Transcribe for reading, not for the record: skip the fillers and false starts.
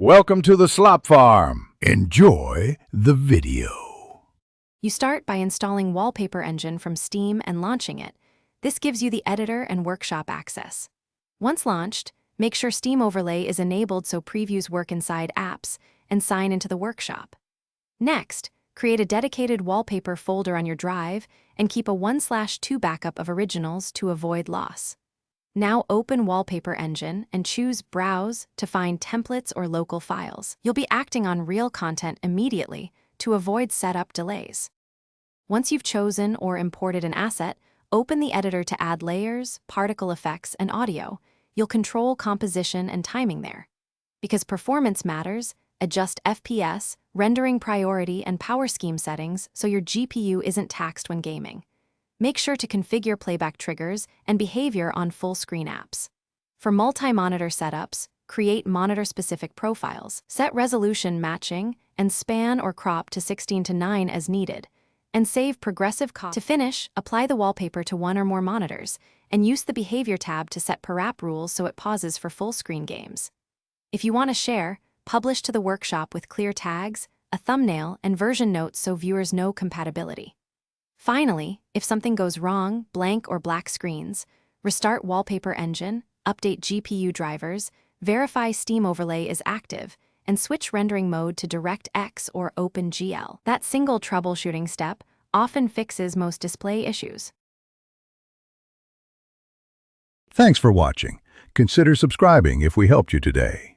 Welcome to the Slop Farm. Enjoy the video. You start by installing Wallpaper Engine from Steam and launching it. This gives you the editor and workshop access. Once launched, make sure Steam Overlay is enabled so previews work inside apps, and sign into the workshop. Next, create a dedicated wallpaper folder on your drive and keep a 1/2 backup of originals to avoid loss. Now open Wallpaper Engine and choose Browse to find templates or local files. You'll be acting on real content immediately to avoid setup delays. Once you've chosen or imported an asset, open the editor to add layers, particle effects, and audio. You'll control composition and timing there. Because performance matters, adjust FPS, rendering priority, and power scheme settings so your GPU isn't taxed when gaming. Make sure to configure playback triggers and behavior on full-screen apps. For multi-monitor setups, create monitor-specific profiles, set resolution matching, and span or crop to 16:9 as needed, and save progressive cost. To finish, apply the wallpaper to one or more monitors, and use the Behavior tab to set per app rules so it pauses for full-screen games. If you want to share, publish to the workshop with clear tags, a thumbnail, and version notes so viewers know compatibility. Finally, if something goes wrong, blank or black screens, restart Wallpaper Engine, update GPU drivers, verify Steam Overlay is active, and switch rendering mode to DirectX or OpenGL. That single troubleshooting step often fixes most display issues. Thanks for watching. Consider subscribing if we helped you today.